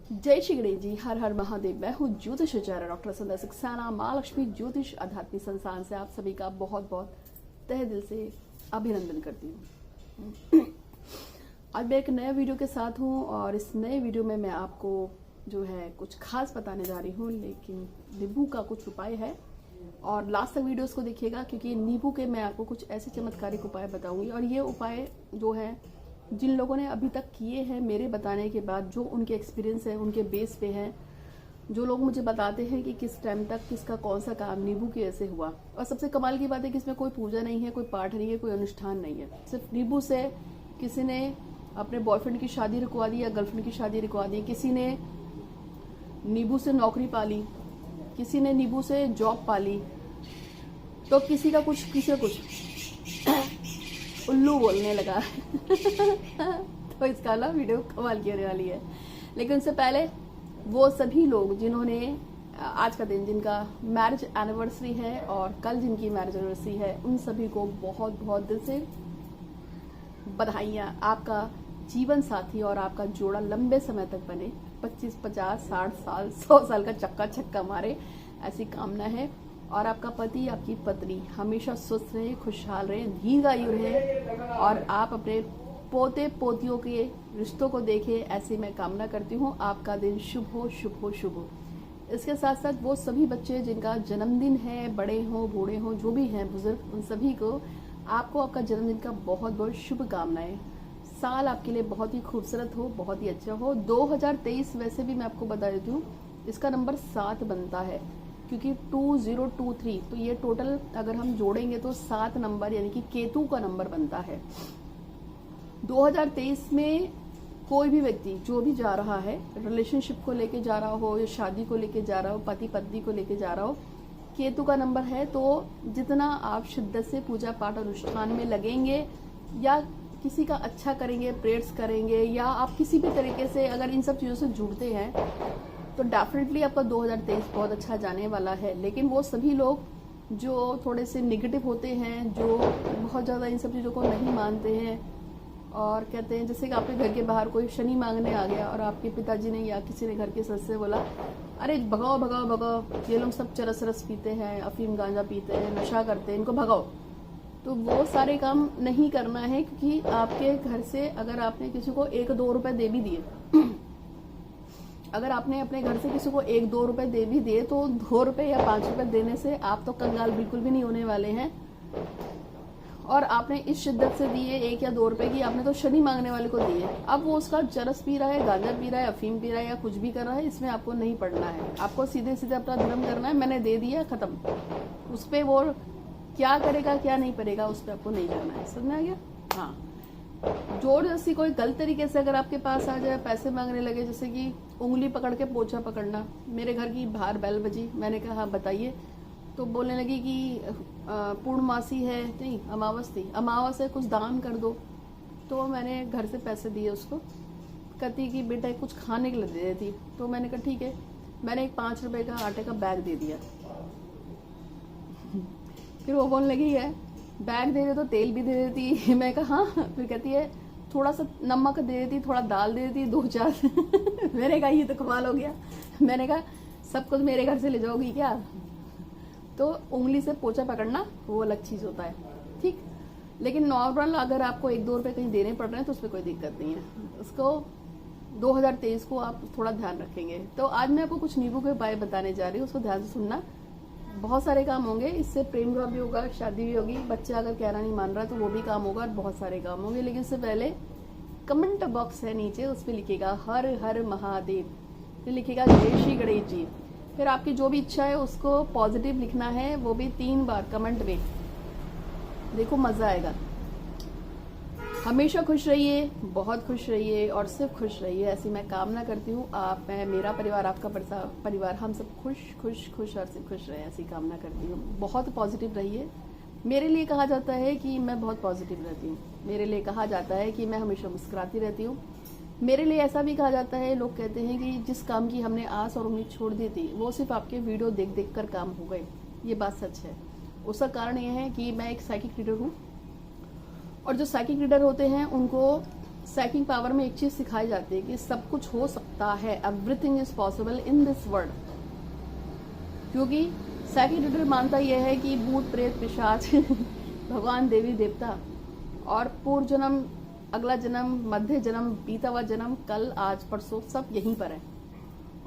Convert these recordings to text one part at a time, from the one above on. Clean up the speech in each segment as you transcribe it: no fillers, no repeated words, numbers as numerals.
जय श्री गणेश जी, हर हर महादेव। मैं हूँ ज्योतिष आचार्य डॉक्टर संध्या सक्सेना, माँ लक्ष्मी ज्योतिष आध्यात्मिक संस्थान से आप सभी का बहुत बहुत तहे दिल से अभिनंदन करती हूँ। आज मैं एक नए वीडियो के साथ हूँ और इस नए वीडियो में मैं आपको जो है कुछ खास बताने जा रही हूँ, लेकिन नींबू का कुछ उपाय है और लास्ट तक वीडियोस को देखिएगा, क्योंकि नींबू के मैं आपको कुछ ऐसे चमत्कारिक उपाय बताऊंगी और ये उपाय जो है जिन लोगों ने अभी तक किए हैं मेरे बताने के बाद, जो उनके एक्सपीरियंस है उनके बेस पे है, जो लोग मुझे बताते हैं कि किस टाइम तक किसका कौन सा काम नींबू की वजह से हुआ। और सबसे कमाल की बात है कि इसमें कोई पूजा नहीं है, कोई पाठ नहीं है, कोई अनुष्ठान नहीं है। सिर्फ नींबू से किसी ने अपने बॉयफ्रेंड की शादी रुकवा दी या गर्लफ्रेंड की शादी रुकवा दी, किसी ने नींबू से नौकरी पाली, किसी ने नींबू से जॉब पाली, तो किसी का कुछ उल्लू बोलने लगा तो इसका ना वीडियो कमाल की होने वाली है। लेकिन उससे पहले वो सभी लोग जिन्होंने आज का दिन, जिनका मैरिज एनिवर्सरी है और कल जिनकी मैरिज एनिवर्सरी है, उन सभी को बहुत बहुत दिल से बधाइयाँ। आपका जीवन साथी और आपका जोड़ा लंबे समय तक बने, 25, 50, 60 साल, 100 साल का चक्का छक्का मारे, ऐसी कामना है। और आपका पति, आपकी पत्नी हमेशा स्वस्थ रहे, खुशहाल रहे, दीर्घायु रहे और आप अपने पोते पोतियों के रिश्तों को देखें, ऐसी मैं कामना करती हूँ। आपका दिन शुभ हो, शुभ हो, शुभ हो। इसके साथ साथ वो सभी बच्चे जिनका जन्मदिन है, बड़े हों बूढ़े हों, जो भी हैं बुजुर्ग, उन सभी को आपको आपका जन्मदिन का बहुत बहुत शुभकामनाएं। साल आपके लिए बहुत ही खूबसूरत हो, बहुत ही अच्छा हो। 2023 वैसे भी मैं आपको बता देती हूँ, इसका नंबर 7 बनता है, क्योंकि 2023, तो ये टोटल अगर हम जोड़ेंगे तो 7 नंबर यानी कि केतु का नंबर बनता है। 2023 में कोई भी व्यक्ति जो भी जा रहा है, रिलेशनशिप को लेके जा रहा हो या शादी को लेके जा रहा हो, पति पत्नी को लेके जा रहा हो, केतु का नंबर है, तो जितना आप शिद्दत से पूजा पाठ अनुष्ठान में लगेंगे या किसी का अच्छा करेंगे, प्रेयर्स करेंगे, या आप किसी भी तरीके से अगर इन सब चीज़ों से जुड़ते हैं, तो डेफिनेटली आपका 2023 बहुत अच्छा जाने वाला है। लेकिन वो सभी लोग जो थोड़े से निगेटिव होते हैं, जो बहुत ज़्यादा इन सब चीज़ों को नहीं मानते हैं और कहते हैं, जैसे कि आपके घर के बाहर कोई शनि मांगने आ गया और आपके पिताजी ने या किसी ने घर के सदस्य से बोला, अरे भगाओ भगाओ भगाओ, ये लोग सब चरस रस पीते हैं, अफीम गांजा पीते हैं, नशा करते हैं, इनको भगाओ। तो वो सारे काम नहीं करना है, क्योंकि आपके घर से अगर आपने किसी को 1-2 रुपए दे भी दिए अगर आपने अपने घर से किसी को 1-2 रुपए दे भी दिए, तो 2 रुपए या 5 रुपए देने से आप तो कंगाल बिल्कुल भी नहीं होने वाले हैं। और आपने इस शिद्दत से दिए 1 या 2 रुपए की, आपने तो शनि मांगने वाले को दिए। अब वो उसका चरस पी रहा है, गांजा पी रहा है, अफीम पी रहा है या कुछ भी कर रहा है, इसमें आपको नहीं पड़ना है। आपको सीधे सीधे अपना धर्म करना है, मैंने दे दिया, खत्म। उस पर वो क्या करेगा क्या नहीं करेगा, उस पर आपको नहीं करना है। समझ में आ गया? हाँ। जोर जैसी कोई गलत तरीके से अगर आपके पास आ जाए, पैसे मांगने लगे, जैसे कि उंगली पकड़ के पोछा पकड़ना। मेरे घर की बाहर बेल बजी, मैंने कहा हाँ बताइए, तो बोलने लगी कि पूर्णमासी है, नहीं अमावस थी, अमावस है, कुछ दान कर दो। तो मैंने घर से पैसे दिए उसको, कहती कि बेटा कुछ खाने के लिए दे देती। तो मैंने कहा ठीक है, मैंने एक 5 रुपए का आटे का बैग दे दिया। फिर वो बोलने लगी है बैग दे दे तो तेल भी दे देती। मैं कहा हाँ। फिर कहती है थोड़ा सा नमक दे देती, थोड़ा दाल दे देती, 2-4 मैंने कहा ये तो कमाल हो गया। मैंने कहा सब कुछ मेरे घर से ले जाओगी क्या? तो उंगली से पोछा पकड़ना वो अलग चीज़ होता है, ठीक। लेकिन नॉर्मल अगर आपको 1-2 रुपए कहीं देने पड़ रहे हैं तो उसमें कोई दिक्कत नहीं है। उसको 2023 को आप थोड़ा ध्यान रखेंगे। तो आज मैं आपको कुछ नींबू के उपाय बताने जा रही हूँ, उसको ध्यान से सुनना। बहुत सारे काम होंगे इससे, प्रेम विवाह भी होगा, शादी भी होगी, बच्चा अगर कहना नहीं मान रहा तो वो भी काम होगा और बहुत सारे काम होंगे। लेकिन इससे पहले कमेंट बॉक्स है नीचे, उस पर लिखेगा हर हर महादेव, फिर लिखेगा जय श्री गणेश जी। फिर आपकी जो भी इच्छा है उसको पॉजिटिव लिखना है, वो भी 3 बार कमेंट में। देखो मजा आएगा। हमेशा खुश रहिए, बहुत खुश रहिए और सिर्फ खुश रहिए, ऐसी मैं कामना करती हूँ। आप, मैं, मेरा परिवार, आपका परिवार, हम सब खुश खुश खुश और सिर्फ खुश रहे, ऐसी कामना करती हूँ। बहुत पॉजिटिव रहिए। मेरे लिए कहा जाता है कि मैं बहुत पॉजिटिव रहती हूँ, मेरे लिए कहा जाता है कि मैं हमेशा मुस्कुराती रहती हूँ। मेरे लिए ऐसा भी कहा जाता है, लोग कहते हैं कि जिस काम की हमने आस और उम्मीद छोड़ दी थी, वो सिर्फ आपके वीडियो देख देख कर काम हो गए। ये बात सच है। उसका कारण ये है कि मैं एक साइकिक रीडर हूँ और जो साइकिक रीडर होते हैं उनको साइकिक पावर में एक चीज सिखाई जाती है कि सब कुछ हो सकता है, everything is possible in this world. क्योंकि साइकिक रीडर मानता यह है कि भूत प्रेत पिशाच भगवान देवी देवता और पूर्व जन्म, अगला जन्म, मध्य जन्म, बीता हुआ जन्म, कल, आज, परसों सब यहीं पर है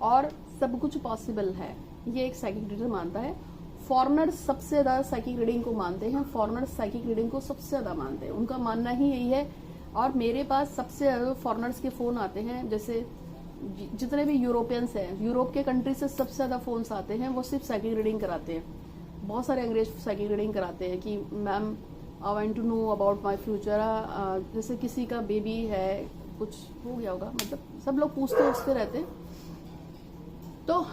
और सब कुछ पॉसिबल है। ये एक साइकिक रीडर मानता है। फॉरेनर्स सबसे ज्यादा साइकिक रीडिंग को मानते हैं, फॉरेनर्स साइकिक रीडिंग को सबसे ज्यादा मानते हैं, उनका मानना ही यही है। और मेरे पास सबसे ज्यादा फॉरेनर्स के फोन आते हैं, जैसे जितने भी यूरोपियंस हैं, यूरोप के कंट्री से सबसे ज्यादा फोन्स आते हैं, वो सिर्फ साइकिक रीडिंग कराते हैं। बहुत सारे अंग्रेज साइकिक रीडिंग कराते हैं कि ma'am I want to know about my future. जैसे किसी का बेबी है, कुछ हो गया होगा, मतलब सब लोग पूछते रहते हैं। तो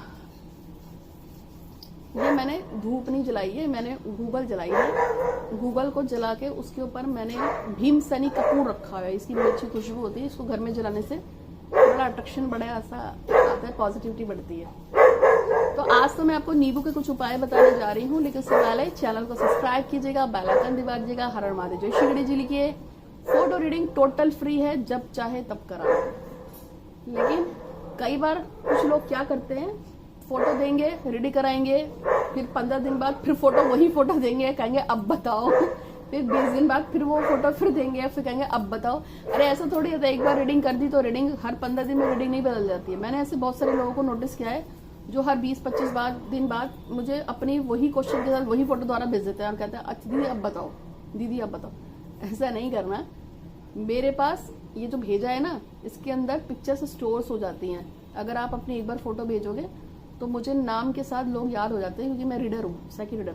ये मैंने धूप नहीं जलाई है, मैंने गूगल जलाई है। गूगल को जला के उसके ऊपर मैंने भीमसेनी कपूर रखा है। इसकी बड़ी अच्छी खुशबू होती है, इसको घर में जलाने से बड़ा अट्रैक्शन, बड़ा ऐसा आता है, पॉजिटिविटी बढ़ती है। तो आज तो मैं आपको नींबू के कुछ उपाय बताने जा रही हूँ, लेकिन उससे पहले चैनल को सब्सक्राइब कीजिएगा, बेल आइकन दबा दीजिएगा। हर हर महादेव, जय श्री गणेश जी लिखिए। फोटो रीडिंग टोटल फ्री है, जब चाहे तब करा। लेकिन कई बार कुछ लोग क्या करते हैं, फोटो देंगे, रेडी कराएंगे, फिर 15 दिन बाद फिर वही फोटो देंगे, कहेंगे अब बताओ। फिर 20 दिन बाद फिर वो फोटो फिर देंगे, फिर कहेंगे अब बताओ। अरे ऐसा थोड़ी होता है, एक बार रीडिंग कर दी तो रीडिंग हर 15 दिन में रीडिंग नहीं बदल जाती है। मैंने ऐसे बहुत सारे लोगों को नोटिस किया है जो हर 20-25 दिन बाद मुझे अपनी वही क्वेश्चन के साथ वही फोटो द्वारा भेज देते हैं और कहते हैं अच्छा दीदी अब बताओ, दीदी अब बताओ। ऐसा नहीं करना। मेरे पास ये जो भेजा है ना, इसके अंदर पिक्चर्स स्टोर्स हो जाती हैं। अगर आप अपनी एक बार फोटो भेजोगे तो मुझे नाम के साथ लोग याद हो जाते हैं, क्योंकि मैं रीडर हूँ, साइकिक रीडर।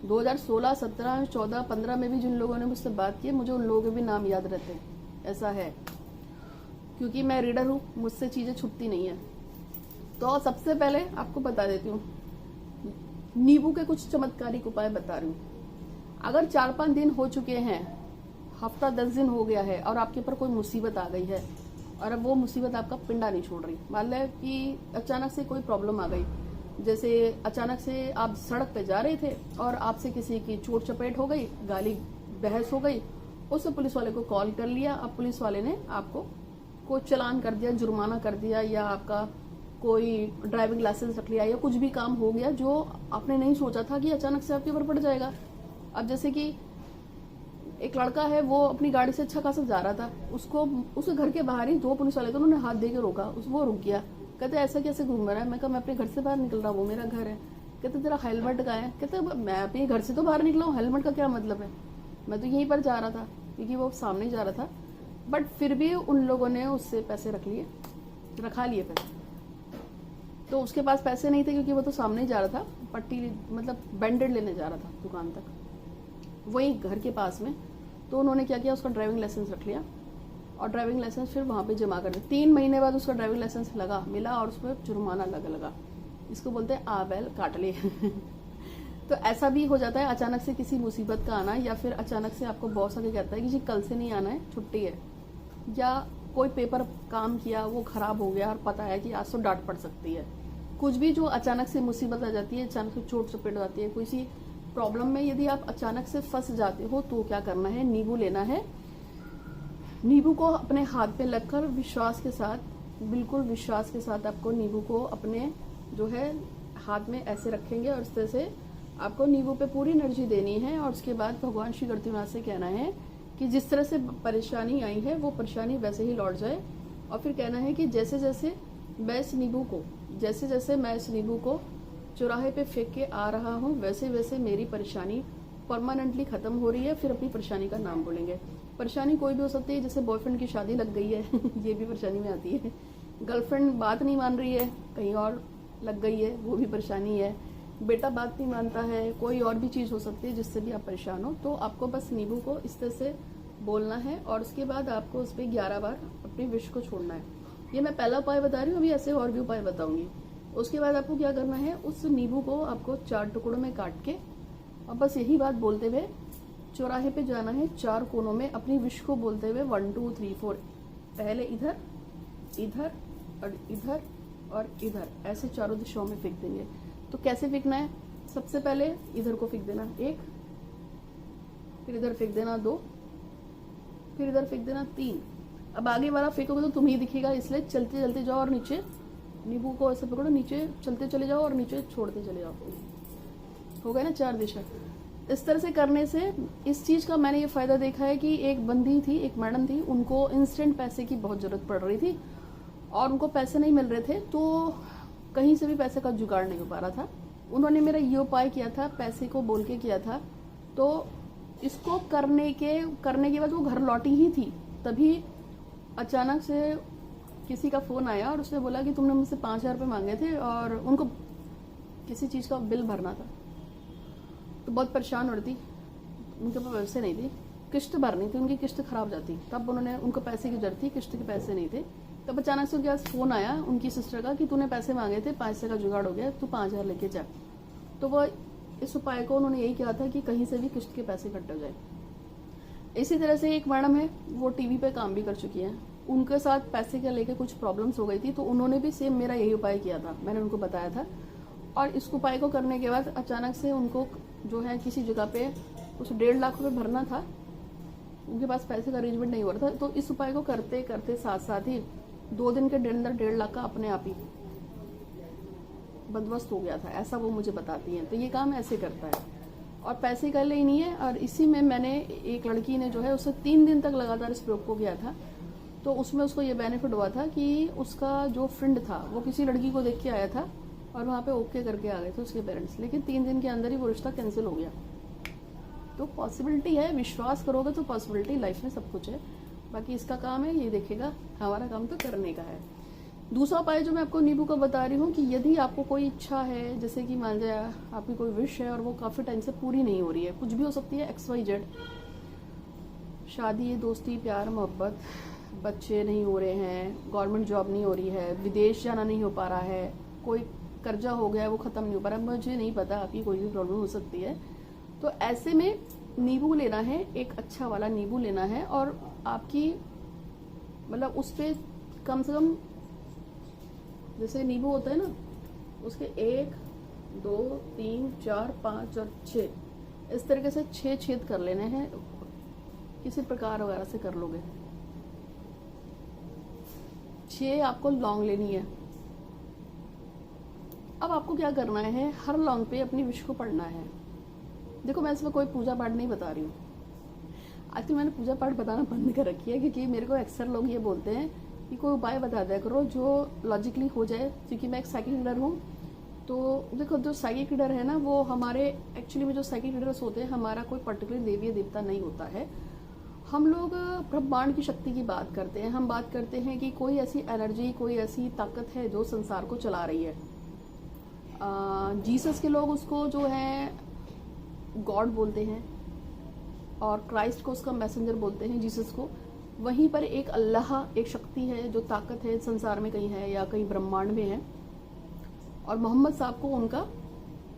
2016, 17, 14, 15 में भी जिन लोगों ने मुझसे बात की, मुझे उन लोगों के भी नाम याद रहते हैं। ऐसा है, क्योंकि मैं रीडर हूँ, मुझसे चीजें छुपती नहीं है। तो सबसे पहले आपको बता देती हूँ, नींबू के कुछ चमत्कारिक उपाय बता रही हूँ। अगर 4-5 दिन हो चुके हैं, हफ्ता 10 दिन हो गया है और आपके ऊपर कोई मुसीबत आ गई है और अब वो मुसीबत आपका पिंडा नहीं छोड़ रही, मान लें कि अचानक से कोई प्रॉब्लम आ गई, जैसे अचानक से आप सड़क पे जा रहे थे और आपसे किसी की चोट चपेट हो गई, गाली बहस हो गई, उससे पुलिस वाले को कॉल कर लिया। अब पुलिस वाले ने आपको कोई चालान कर दिया, जुर्माना कर दिया, या आपका कोई ड्राइविंग लाइसेंस रख लिया, या कुछ भी काम हो गया जो आपने नहीं सोचा था कि अचानक से आपके ऊपर पड़ जाएगा। अब जैसे कि एक लड़का है, वो अपनी गाड़ी से अच्छा खासा जा रहा था, उसको उसके घर के बाहर ही 2 पुलिस वाले थे, उन्होंने हाथ दे के रोका, वो रुक गया। कहते ऐसा कैसे घूम रहा है? मैं कहा मैं अपने घर से बाहर निकल रहा हूँ, वो मेरा घर है। कहते तेरा हेलमेट कहाँ है? कहते मैं अपने घर से तो बाहर निकला हूँ, हेलमेट का क्या मतलब है? मैं तो यहीं पर जा रहा था, क्योंकि वो सामने जा रहा था। बट फिर भी उन लोगों ने उससे पैसे रखा लिए पैसे। तो उसके पास पैसे नहीं थे, क्योंकि वो तो सामने ही जा रहा था, पट्टी मतलब बैंडेड लेने जा रहा था दुकान तक, वही घर के पास में। तो उन्होंने क्या किया, उसका ड्राइविंग लाइसेंस रख लिया और ड्राइविंग लाइसेंस फिर वहाँ पे जमा कर दिया। 3 महीने बाद उसका ड्राइविंग लाइसेंस मिला और उस पर जुर्माना लगा। इसको बोलते हैं आ बैल काट ले। तो ऐसा भी हो जाता है, अचानक से किसी मुसीबत का आना, या फिर अचानक से आपको बॉस आके कहता है कि जी कल से नहीं आना है, छुट्टी है, या कोई पेपर काम किया वो खराब हो गया और पता है कि आज तो डांट पड़ सकती है। कुछ भी जो अचानक से मुसीबत आ जाती है, अचानक से चोट चपेट हो जाती है, कोई सी प्रॉब्लम में यदि आप अचानक से फंस जाते हो, तो क्या करना है, नींबू लेना है। नींबू को अपने हाथ पे लगकर विश्वास के साथ, बिल्कुल विश्वास के साथ आपको नींबू को अपने जो है हाथ में ऐसे रखेंगे और इस तरह से आपको नींबू पे पूरी एनर्जी देनी है। और उसके बाद भगवान श्री गणपति से कहना है कि जिस तरह से परेशानी आई है वो परेशानी वैसे ही लौट जाए। और फिर कहना है कि जैसे जैसे मैं इस नींबू को चौराहे पे फेंक के आ रहा हूँ, वैसे वैसे मेरी परेशानी परमानेंटली खत्म हो रही है। फिर अपनी परेशानी का नाम बोलेंगे। परेशानी कोई भी हो सकती है, जैसे बॉयफ्रेंड की शादी लग गई है ये भी परेशानी में आती है। गर्लफ्रेंड बात नहीं मान रही है, कहीं और लग गई है, वो भी परेशानी है। बेटा बात नहीं मानता है, कोई और भी चीज़ हो सकती है जिससे भी आप परेशान हो। तो आपको बस नींबू को इस तरह से बोलना है और उसके बाद आपको उस पर 11 बार अपनी विश को छोड़ना है। ये मैं पहला उपाय बता रही हूँ, अभी ऐसे और भी उपाय बताऊंगी। उसके बाद आपको क्या करना है, उस नींबू को आपको 4 टुकड़ों में काट के और बस यही बात बोलते हुए चौराहे पे जाना है, 4 कोनों में अपनी विश को बोलते हुए 1 2 3 4, पहले इधर, इधर और इधर और इधर, ऐसे चारों दिशाओं में फेंक देंगे। तो कैसे फेंकना है, सबसे पहले इधर को फेंक देना 1, फिर इधर फेंक देना 2, फिर इधर फेंक देना 3, अब आगे वाला फेंकोगे तो तुम ही दिखेगा, इसलिए चलते चलते जाओ और नीचे नींबू को ऐसे पकड़ो, नीचे चलते चले जाओ और नीचे छोड़ते चले जाओ। हो गए ना 4 दिशा। इस तरह से करने से इस चीज का मैंने ये फायदा देखा है कि एक बंदी थी, एक मैडम थी, उनको इंस्टेंट पैसे की बहुत जरूरत पड़ रही थी और उनको पैसे नहीं मिल रहे थे, तो कहीं से भी पैसे का जुगाड़ नहीं हो पा रहा था। उन्होंने मेरा ये उपाय किया था, पैसे को बोल के किया था। तो इसको करने के बाद वो घर लौटी ही थी, तभी अचानक से किसी का फोन आया और उसने बोला कि तुमने मुझसे 5,000 रुपये मांगे थे और उनको किसी चीज का बिल भरना था। तो बहुत परेशान हो रही थी, उनके पास पैसे नहीं थे, किस्त भरनी थी, उनकी किस्त खराब जाती, तब उनको पैसे की जरूरत थी, किस्त के पैसे नहीं थे। तब अचानक से उनके पास फोन आया उनकी सिस्टर का कि तूने पैसे मांगे थे, पैसे का जुगाड़ हो गया, तू 5,000 लेके जा। तो वो इस उपाय को उन्होंने यही किया था कि कहीं से भी किस्त के पैसे इकट्ठे हो जाए। इसी तरह से एक मैडम है, वो टीवी पे काम भी कर चुकी है, उनके साथ पैसे के लेके कुछ प्रॉब्लम्स हो गई थी, तो उन्होंने भी सेम मेरा यही उपाय किया था, मैंने उनको बताया था। और इस उपाय को करने के बाद अचानक से उनको जो है किसी जगह पे कुछ 1.5 लाख रुपए भरना था, उनके पास पैसे का अरेंजमेंट नहीं हो रहा था। तो इस उपाय को करते करते साथ साथ ही 2 दिन के अंदर 1.5 लाख का अपने आप ही बंदोबस्त हो गया था, ऐसा वो मुझे बताती हैं। तो ये काम ऐसे करता है और पैसे का लिए नहीं है। और इसी में मैंने एक लड़की ने जो है उससे 3 दिन तक लगातार इस प्रयोग को किया था, तो उसमें उसको ये बेनिफिट हुआ था कि उसका जो फ्रेंड था वो किसी लड़की को देख के आया था और वहाँ पे ओके करके आ गए थे उसके पेरेंट्स, लेकिन 3 दिन के अंदर ही वो रिश्ता कैंसिल हो गया। तो पॉसिबिलिटी है, विश्वास करोगे तो पॉसिबिलिटी, लाइफ में सब कुछ है। बाकी इसका काम है ये देखेगा, हमारा काम तो करने का है। दूसरा उपाय जो मैं आपको नींबू का बता रही हूँ कि यदि आपको कोई इच्छा है, जैसे कि मान लिया आपकी कोई विश है और वो काफी टाइम से पूरी नहीं हो रही है, कुछ भी हो सकती है, XYZ, शादी, दोस्ती, प्यार, मोहब्बत, बच्चे नहीं हो रहे हैं, गवर्नमेंट जॉब नहीं हो रही है, विदेश जाना नहीं हो पा रहा है, कोई कर्जा हो गया है वो खत्म नहीं हो पा रहा, मुझे नहीं पता, आपकी कोई भी प्रॉब्लम हो सकती है। तो ऐसे में नींबू लेना है, एक अच्छा वाला नींबू लेना है और आपकी मतलब उस पर कम से कम, जैसे नींबू होता है ना, उसके 1, 2, 3, 4, 5 और 6 इस तरीके से 6 छेद कर लेने हैं, किसी प्रकार वगैरह से कर लोगे। 6 आपको लौंग लेनी है। अब आपको क्या करना है, हर लौंग पे अपनी विश को पढ़ना है। देखो मैं इसमें कोई पूजा पाठ नहीं बता रही हूँ, आजकल मैंने पूजा पाठ बताना बंद कर रखी है, क्योंकि मेरे को अक्सर लोग ये बोलते हैं कि कोई उपाय बता दिया करो जो लॉजिकली हो जाए, क्योंकि मैं एक साइकिक रीडर हूँ। तो देखो जो साइकिक रीडर है ना, वो हमारे एक्चुअली में जो साइकिक रीडर्स होते हैं, हमारा कोई पर्टिकुलर देवी या देवता नहीं होता है। हम लोग ब्रह्मांड की शक्ति की बात करते हैं, हम बात करते हैं कि कोई ऐसी एनर्जी, कोई ऐसी ताकत है जो संसार को चला रही है। जीसस के लोग उसको जो है गॉड बोलते हैं और क्राइस्ट को उसका मैसेंजर बोलते हैं, जीसस को। वहीं पर एक अल्लाह, एक शक्ति है जो ताकत है संसार में कहीं है या कहीं ब्रह्मांड में है, और मोहम्मद साहब को उनका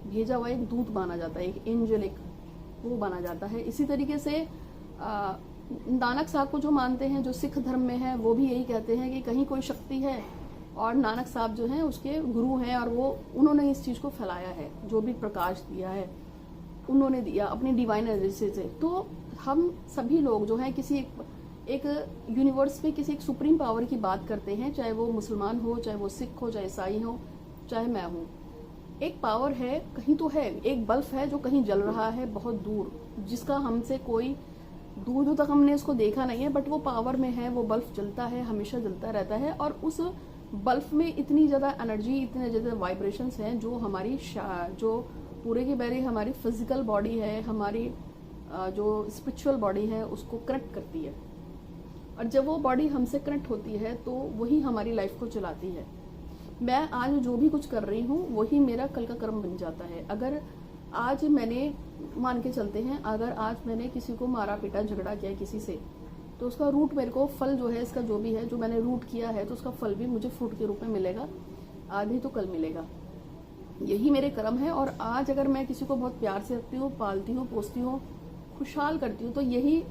भेजा हुआ एक दूत माना जाता है, एक एंजल, एक वो माना जाता है। इसी तरीके से नानक साहब को जो मानते हैं, जो सिख धर्म में है, वो भी यही कहते हैं कि कहीं कोई शक्ति है और नानक साहब जो हैं उसके गुरु हैं और वो उन्होंने इस चीज को फैलाया है, जो भी प्रकाश दिया है उन्होंने दिया अपनी डिवाइन एनर्जी से। तो हम सभी लोग जो हैं किसी एक यूनिवर्स में किसी एक सुप्रीम पावर की बात करते हैं, चाहे वो मुसलमान हो, चाहे वो सिख हो, चाहे ईसाई हो, चाहे मैं हूँ। एक पावर है, कहीं तो है, एक बल्ब है जो कहीं जल रहा है बहुत दूर, जिसका हमसे कोई दूर दूर तक हमने उसको देखा नहीं है, बट वो पावर में है, वो बल्ब जलता है, हमेशा जलता रहता है। और उस बल्ब में इतनी ज्यादा एनर्जी, इतने ज्यादा वाइब्रेशंस हैं जो हमारी जो पूरे की पूरी हमारी फिजिकल बॉडी है, हमारी जो स्पिरिचुअल बॉडी है, उसको कनेक्ट करती है। और जब वो बॉडी हमसे कनेक्ट होती है तो वही हमारी लाइफ को चलाती है। मैं आज जो भी कुछ कर रही हूँ वही मेरा कल का कर्म बन जाता है। अगर आज मैंने, मान के चलते हैं, अगर आज मैंने किसी को मारा पीटा, झगड़ा किया किसी से, तो उसका रूट मेरे को, फल जो है इसका जो भी है, जो मैंने रूट किया है, तो उसका फल भी मुझे फ्रूट के रूप में मिलेगा, आज नहीं तो कल मिलेगा। यही मेरे कर्म है। और आज अगर मैं किसी को बहुत प्यार से रखती हूँ, पालती हूँ, पोसती हूँ, खुशहाल करती हूँ, तो यही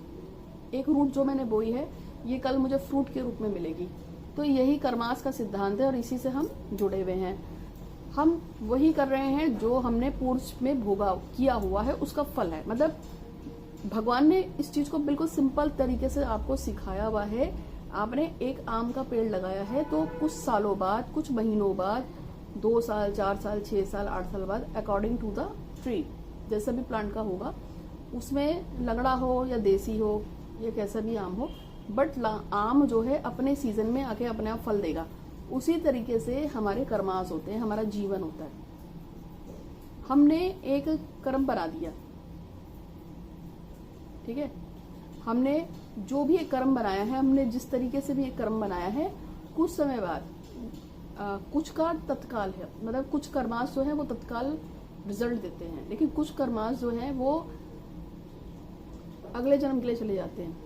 एक रूट जो मैंने बोई है, ये कल मुझे फ्रूट के रूप में मिलेगी। तो यही कर्मास का सिद्धांत है और इसी से हम जुड़े हुए हैं। हम वही कर रहे हैं जो हमने पूर्व में भोगा किया हुआ है, उसका फल है। मतलब भगवान ने इस चीज को बिल्कुल सिंपल तरीके से आपको सिखाया हुआ है। आपने एक आम का पेड़ लगाया है तो कुछ सालों बाद, कुछ महीनों बाद, 2 साल, 4 साल, 6 साल, 8 साल बाद, अकॉर्डिंग टू द ट्री, जैसा भी प्लांट का होगा, उसमें लगड़ा हो या देसी हो या कैसा भी आम हो, बट आम जो है अपने सीजन में आके अपने आप फल देगा। उसी तरीके से हमारे कर्मास होते हैं, हमारा जीवन होता है। हमने एक कर्म बना दिया, ठीक है, हमने जो भी एक कर्म बनाया है, हमने जिस तरीके से भी एक कर्म बनाया है, कुछ समय बाद कुछ का तत्काल है, मतलब कुछ कर्मास जो है वो तत्काल रिजल्ट देते हैं, लेकिन कुछ कर्मास जो है वो अगले जन्म के लिए चले जाते हैं।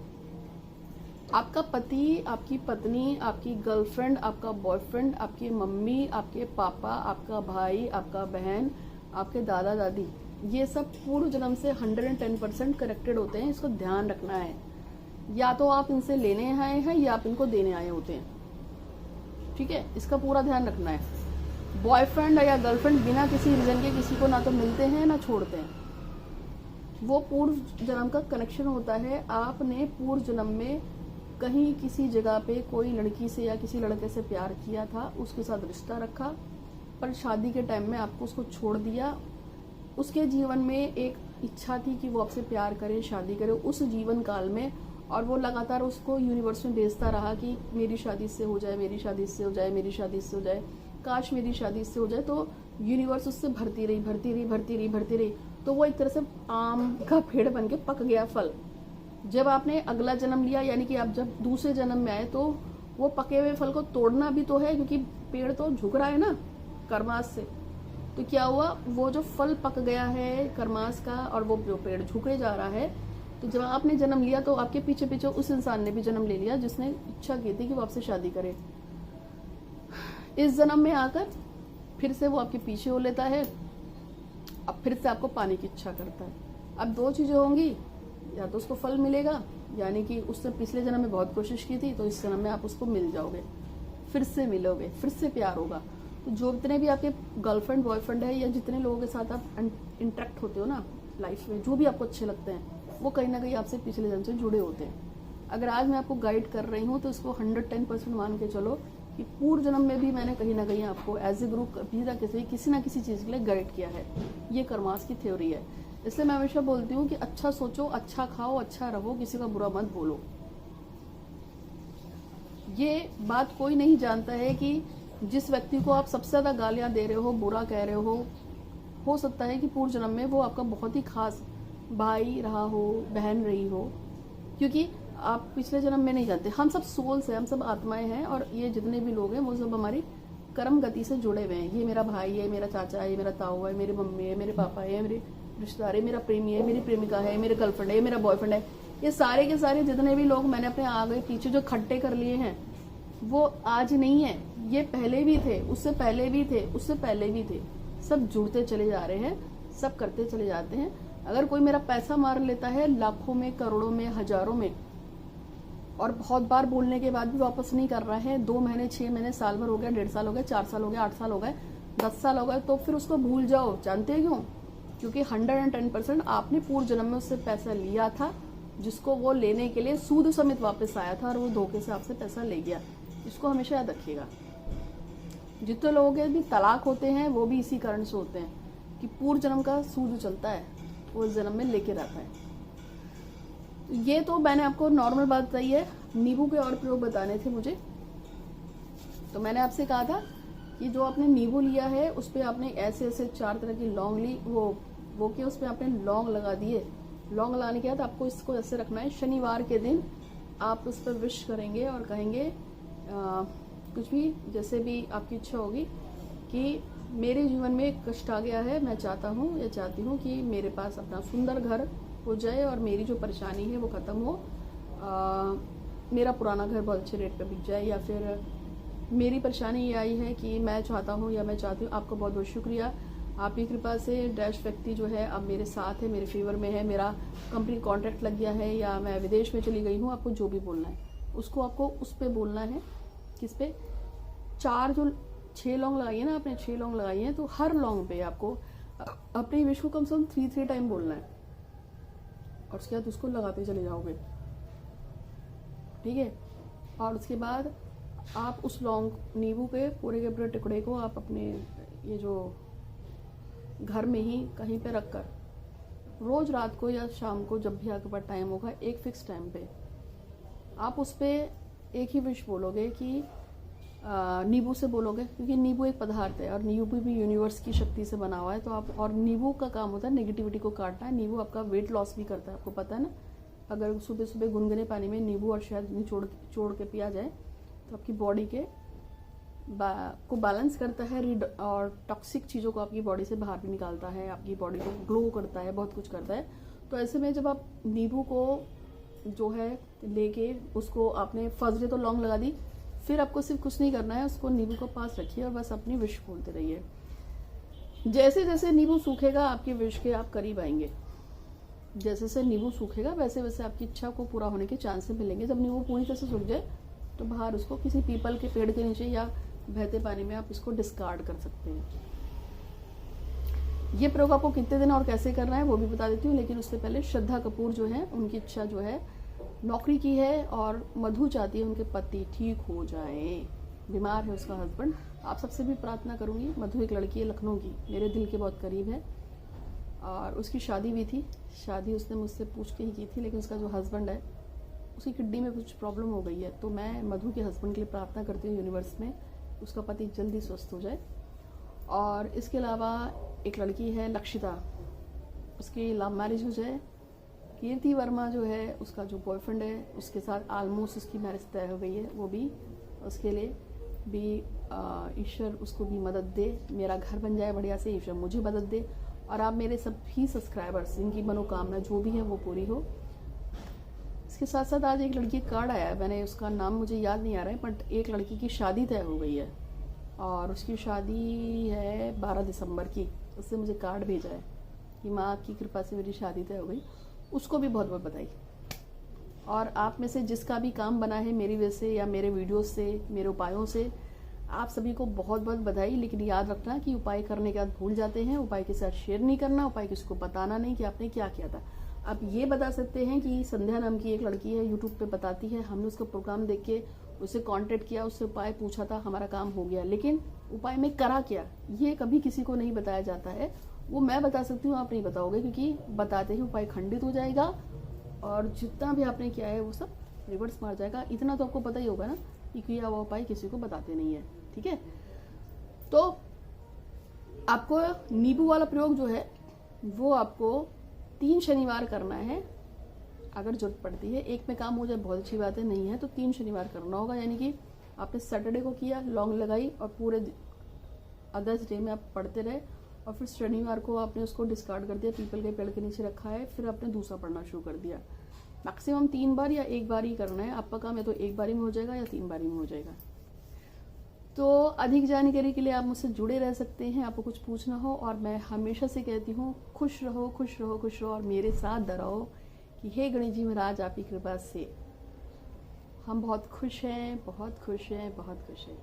आपका पति, आपकी पत्नी, आपकी गर्लफ्रेंड, आपका बॉयफ्रेंड, आपकी मम्मी, आपके पापा, आपका भाई, आपका बहन, आपके दादा दादी, ये सब पूर्व जन्म से 110% कनेक्टेड होते हैं। इसको ध्यान रखना है। या तो आप इनसे लेने आए हैं या आप इनको देने आए होते हैं, ठीक है, इसका पूरा ध्यान रखना है। बॉयफ्रेंड या गर्लफ्रेंड बिना किसी रीजन के किसी को ना तो मिलते हैं ना छोड़ते हैं, वो पूर्व जन्म का कनेक्शन होता है। आपने पूर्व जन्म में कहीं किसी जगह पे कोई लड़की से या किसी लड़के से प्यार किया था, उसके साथ रिश्ता रखा, पर शादी के टाइम में आपको उसको छोड़ दिया। उसके जीवन में एक इच्छा थी कि वो आपसे प्यार करे, शादी करे उस जीवन काल में, और वो लगातार उसको यूनिवर्स में भेजता रहा कि मेरी शादी इससे हो जाए, मेरी शादी इससे हो जाए, मेरी शादी इससे हो जाए, काश मेरी शादी इससे हो जाए। तो यूनिवर्स उससे भरती रही, भरती रही, भरती रही, भरती रही, तो वो एक तरह से आम का पेड़ बन के पक गया फल। जब आपने अगला जन्म लिया, यानी कि आप जब दूसरे जन्म में आए, तो वो पके हुए फल को तोड़ना भी तो है, क्योंकि पेड़ तो झुक रहा है ना कर्मास से। तो क्या हुआ, वो जो फल पक गया है कर्मास का और वो जो पेड़ झुके जा रहा है, तो जब आपने जन्म लिया तो आपके पीछे पीछे उस इंसान ने भी जन्म ले लिया जिसने इच्छा की थी कि वो आपसे शादी करे। इस जन्म में आकर फिर से वो आपके पीछे हो लेता है, अब फिर से आपको पाने की इच्छा करता है। अब दो चीजें होंगी, या तो उसको फल मिलेगा, यानी कि उसने पिछले जन्म में बहुत कोशिश की थी, तो इस जन्म में आप उसको मिल जाओगे, फिर से मिलोगे, फिर से प्यार होगा। तो जो जितने भी आपके गर्लफ्रेंड बॉयफ्रेंड है या जितने लोगों के साथ आप इंटरेक्ट होते हो ना लाइफ में, जो भी आपको अच्छे लगते हैं, वो कहीं ना कहीं आपसे पिछले जन्म से जुड़े होते हैं। अगर आज मैं आपको गाइड कर रही हूँ तो इसको 110% मान के चलो कि पूर्व जन्म में भी मैंने कहीं ना कहीं आपको एज ए ग्रुप किसी ना किसी चीज़ के लिए गाइड किया है। ये कर्मास की थ्योरी है। इसलिए मैं हमेशा बोलती हूँ कि अच्छा सोचो, अच्छा खाओ, अच्छा रहो, किसी का बुरा मत बोलो। ये बात कोई नहीं जानता है कि जिस व्यक्ति को आप सबसे ज़्यादा गालियाँ दे रहे हो कह रहे हो सकता है कि पूर्व जन्म में वो आपका बहुत ही खास भाई रहा हो, बहन रही हो, क्योंकि आप पिछले जन्म में नहीं जानते। हम सब सोल्स हैं, हम सब आत्माएं हैं, और ये जितने भी लोग हैं वो सब हमारी कर्म गति से जुड़े हुए हैं। ये मेरा भाई है, मेरा चाचा है, मेरा ताऊ है, मेरी मम्मी है, मेरे पापा है, मेरे रिश्तेदार है, मेरा प्रेमी है, मेरी प्रेमिका है, मेरे गर्लफ्रेंड है, मेरा बॉयफ्रेंड है। ये सारे के सारे जितने भी लोग मैंने अपने आगे पीछे जो खट्टे कर लिए हैं, वो आज नहीं है, ये पहले भी थे, उससे पहले भी थे, उससे पहले भी थे। सब जुड़ते चले जा रहे हैं, सब करते चले जाते हैं। अगर कोई मेरा पैसा मार लेता है लाखों में, करोड़ों में, हजारों में, और बहुत बार बोलने के बाद भी वापस नहीं कर रहा है, 2 महीने, 6 महीने, साल भर हो गया, 1.5 साल हो गया, 4 साल हो गया, 8 साल हो गए, 10 साल हो गए, तो फिर उसको भूल जाओ। जानते हैं क्यों? क्योंकि 110% आपने पूर्व जन्म में उससे पैसा लिया था, जिसको वो लेने के लिए सूद समेत वापस आया था, और वो धोखे से आपसे पैसा ले गया। इसको हमेशा याद रखिएगा। जितने लोगों के भी तलाक होते हैं वो भी इसी कारण से होते हैं कि पूर्व जन्म का सूद चलता है, वो इस जन्म में लेके रहता है। ये तो मैंने आपको नॉर्मल बात बताई है। नींबू के और प्रयोग बताने थे मुझे, तो मैंने आपसे कहा था कि जो आपने नींबू लिया है उस पर आपने ऐसे ऐसे 4 तरह की लौंग ली, वो किया, उस पर आपने लौंग लगा दिए। लौंग लगाने के बाद आपको इसको ऐसे रखना है। शनिवार के दिन आप उस पर विश करेंगे और कहेंगे कुछ भी, जैसे भी आपकी इच्छा होगी, कि मेरे जीवन में कष्ट आ गया है, मैं चाहता हूँ या चाहती हूँ कि मेरे पास अपना सुंदर घर हो जाए और मेरी जो परेशानी है वो ख़त्म हो, मेरा पुराना घर बहुत अच्छे रेट पे बिक जाए, या फिर मेरी परेशानी ये आई है कि मैं चाहता हूँ या मैं चाहती हूँ। आपका बहुत बहुत शुक्रिया, आपकी कृपा से डैश व्यक्ति जो है अब मेरे साथ है, मेरे फेवर में है, मेरा कंपनी कॉन्ट्रैक्ट लग गया है, या मैं विदेश में चली गई हूँ। आपको जो भी बोलना है उसको आपको उस पर बोलना है। किस पे? 6 लौंग लगाइए ना आपने, 6 लौंग लगाई है, तो हर लौंग पे आपको अपने विश को कम से कम 3 टाइम बोलना है, और उसके बाद उसको लगाते चले जाओगे, ठीक है। और उसके बाद आप उस लौंग नींबू के पूरे टुकड़े को आप अपने ये जो घर में ही कहीं पे रख कर रोज रात को या शाम को जब भी आपके पास टाइम होगा एक फिक्स टाइम पे आप उस पर एक ही विश बोलोगे कि नींबू से बोलोगे, क्योंकि नींबू एक पदार्थ है और नींबू भी यूनिवर्स की शक्ति से बना हुआ है। तो आप, और नींबू का काम होता है नेगेटिविटी को काटना है। नींबू आपका वेट लॉस भी करता है, आपको पता है ना। अगर सुबह सुबह गुनगुने पानी में नींबू और शहद निचोड़ के पिया जाए तो आपकी बॉडी के को बैलेंस करता है और टॉक्सिक चीज़ों को आपकी बॉडी से बाहर भी निकालता है, आपकी बॉडी को ग्लो करता है, बहुत कुछ करता है। तो ऐसे में जब आप नींबू को जो है लेके उसको आपने फर्स्ट डे तो लौंग लगा दी, फिर आपको सिर्फ कुछ नहीं करना है, उसको नींबू को पास रखिए और बस अपनी विश बोलते रहिए। जैसे जैसे नींबू सूखेगा आपकी विश के आप करीब आएंगे। जैसे जैसे नींबू सूखेगा वैसे वैसे आपकी इच्छा को पूरा होने के चांसेस मिलेंगे। जब नींबू पूरी तरह से सूख जाए तो बाहर उसको किसी पीपल के पेड़ के नीचे या बहते पानी में आप इसको डिस्कार्ड कर सकते हैं। ये प्रयोग आपको कितने दिन और कैसे करना है वो भी बता देती हूँ, लेकिन उससे पहले श्रद्धा कपूर जो है उनकी इच्छा जो है नौकरी की है और मधु चाहती है उनके पति ठीक हो जाए, बीमार है उसका हस्बैंड। आप सबसे भी प्रार्थना करूंगी। मधु एक लड़की है लखनऊ की, मेरे दिल के बहुत करीब है और उसकी शादी भी थी। शादी उसने मुझसे पूछ के ही की थी, लेकिन उसका जो हस्बैंड है उसकी किडनी में कुछ प्रॉब्लम हो गई है। तो मैं मधु के हस्बैंड के लिए प्रार्थना करती हूँ यूनिवर्स में उसका पति जल्दी स्वस्थ हो जाए। और इसके अलावा एक लड़की है लक्षिता, उसकी लव मैरिज हो जाए। कीर्ति वर्मा जो है उसका जो बॉयफ्रेंड है उसके साथ ऑलमोस्ट उसकी मैरिज तय हो गई है, वो भी उसके लिए भी ईश्वर उसको भी मदद दे, मेरा घर बन जाए बढ़िया से, ईश्वर मुझे मदद दे और आप मेरे सभी सब्सक्राइबर्स जिनकी मनोकामना जो भी है वो पूरी हो। इसके साथ साथ आज एक लड़की कार्ड आया है, मैंने उसका नाम मुझे याद नहीं आ रहा है, बट एक लड़की की शादी तय हो गई है और उसकी शादी है 12 दिसंबर की। उससे मुझे कार्ड भेजा है कि माँ की कृपा से मेरी शादी तय हो गई। उसको भी बहुत बहुत बधाई। और आप में से जिसका भी काम बना है मेरी वजह से या मेरे वीडियोस से, मेरे उपायों से, आप सभी को बहुत बहुत बधाई। लेकिन याद रखना कि उपाय करने के बाद भूल जाते हैं, उपाय के साथ शेयर नहीं करना, उपाय किसी को बताना नहीं कि आपने क्या किया था। आप ये बता सकते हैं कि संध्या नाम की एक लड़की है यूट्यूब पे बताती है, हमने उसका प्रोग्राम देख के उससे कांटेक्ट किया, उससे उपाय पूछा था, हमारा काम हो गया, लेकिन उपाय में करा क्या ये कभी किसी को नहीं बताया जाता है। वो मैं बता सकती हूँ, आप नहीं बताओगे, क्योंकि बताते ही उपाय खंडित हो जाएगा और जितना भी आपने किया है वो सब रिवर्स मार जाएगा। इतना तो आपको पता ही होगा ना कि किया हुआ उपाय किसी को बताते नहीं है, ठीक है। तो आपको नींबू वाला प्रयोग जो है वो आपको 3 शनिवार करना है अगर जरूरत पड़ती है। एक में काम हो जाए बहुत अच्छी बात है, नहीं है तो 3 शनिवार करना होगा। यानी कि आपने सैटरडे को किया, लौंग लगाई और पूरे अदर्स डे में आप पढ़ते रहे और फिर शनिवार को आपने उसको डिस्कार्ड कर दिया, पीपल के पेड़ के नीचे रखा है, फिर आपने दूसरा पढ़ना शुरू कर दिया। मैक्सिमम 3 बार या 1 बार ही करना है आपका काम, या तो 1 बारी में हो जाएगा या 3 बारी में हो जाएगा। तो अधिक जानकारी के लिए आप मुझसे जुड़े रह सकते हैं, आपको कुछ पूछना हो। और मैं हमेशा से कहती हूँ खुश रहो खुश रहो खुश रहो और मेरे साथ डराओ कि हे गणेश जी महाराज आपकी कृपा से हम बहुत खुश हैं, बहुत खुश हैं, बहुत खुश हैं।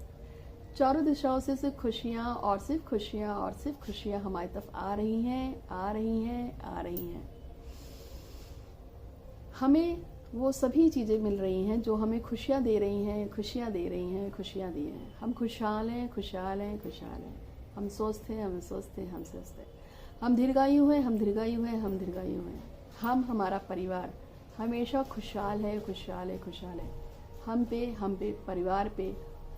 चारों दिशाओं से सिर्फ खुशियाँ और सिर्फ खुशियाँ और सिर्फ खुशियाँ हमारी तरफ आ रही हैं, आ रही हैं, आ रही हैं। हमें वो सभी चीज़ें मिल रही हैं जो हमें खुशियाँ दे रही हैं, खुशियाँ दे रही हैं, खुशियाँ दी हैं। हम खुशहाल हैं, खुशहाल हैं, खुशहाल हैं। हम स्वस्थ हैं, हम स्वस्थ हैं, हम स्वस्थ हैं। हम दीर्घायु हैं, हम दीर्घायु हैं, हम दीर्घायु हैं। हम हमारा परिवार हमेशा खुशहाल है, खुशहाल है, खुशहाल है। हम पे परिवार पे,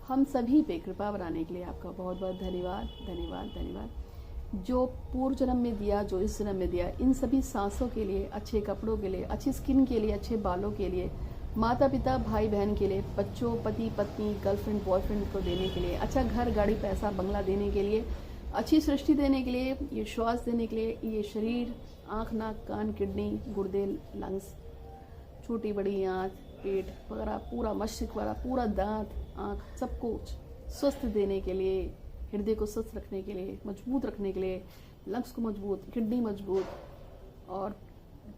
हम सभी पे कृपा बनाने के लिए आपका बहुत बहुत धन्यवाद, धन्यवाद, धन्यवाद। जो पूर्व जन्म में दिया, जो इस जन्म में दिया, इन सभी सांसों के लिए, अच्छे कपड़ों के लिए, अच्छी स्किन के लिए, अच्छे बालों के लिए, माता पिता भाई बहन के लिए, बच्चों पति पत्नी गर्लफ्रेंड बॉयफ्रेंड को देने के लिए, अच्छा घर गाड़ी पैसा बंगला देने के लिए, अच्छी सृष्टि देने के लिए, ये श्वास देने के लिए, ये शरीर, आँख नाक कान किडनी गुर्दे लंग्स, छोटी बड़ी आँख पेट वगैरह, पूरा मस्तिष्क वाला, पूरा दांत आँख, सब कुछ स्वस्थ देने के लिए, हृदय को स्वस्थ रखने के लिए, मजबूत रखने के लिए, लंग्स को मजबूत, किडनी मजबूत और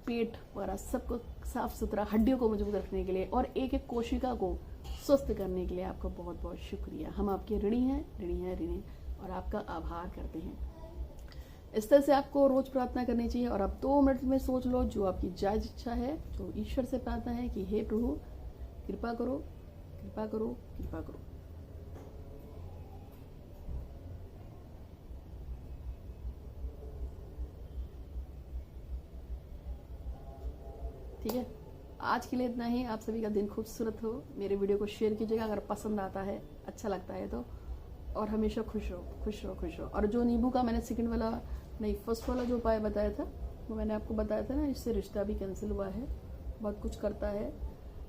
पेट वगैरह सबको साफ सुथरा, हड्डियों को मजबूत रखने के लिए और एक एक कोशिका को स्वस्थ करने के लिए आपका बहुत बहुत शुक्रिया। हम आपके ऋणी हैं, ऋणी हैं, ऋणी, और आपका आभार करते हैं। इस तरह से आपको रोज प्रार्थना करनी चाहिए और आप 2 मिनट में सोच लो जो आपकी जायज इच्छा है, जो ईश्वर से प्रार्थना है कि हे प्रभु कृपा करो कृपा करो, कृपा करो। ठीक है, आज के लिए इतना ही। आप सभी का दिन खूबसूरत हो। मेरे वीडियो को शेयर कीजिएगा अगर पसंद आता है, अच्छा लगता है तो। और हमेशा खुश रहो, खुश रहो, खुश रहो। और जो नींबू का मैंने सेकंड वाला नहीं फर्स्ट वाला जो उपाय बताया था, वो मैंने आपको बताया था ना, इससे रिश्ता भी कैंसिल हुआ है, बहुत कुछ करता है।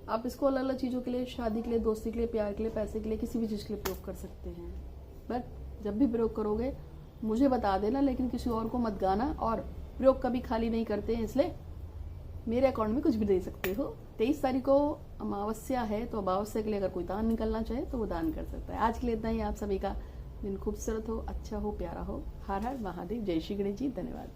आप इसको अलग अलग चीज़ों के लिए, शादी के लिए, दोस्ती के लिए, प्यार के लिए, पैसे के लिए, किसी भी चीज़ के लिए प्रयोग कर सकते हैं। बट जब भी प्रयोग करोगे मुझे बता देना, लेकिन किसी और को मत गाना। और प्रयोग कभी खाली नहीं करते हैं, इसलिए मेरे अकाउंट में कुछ भी दे सकते हो। 23 तारीख को अमावस्या है, तो अमावस्या के लिए अगर कोई दान निकलना चाहे तो वो दान कर सकता है। आज के लिए इतना ही। आप सभी का दिन खूबसूरत हो, अच्छा हो, प्यारा हो। हर हर महादेव। जय श्री गणेश जी। धन्यवाद।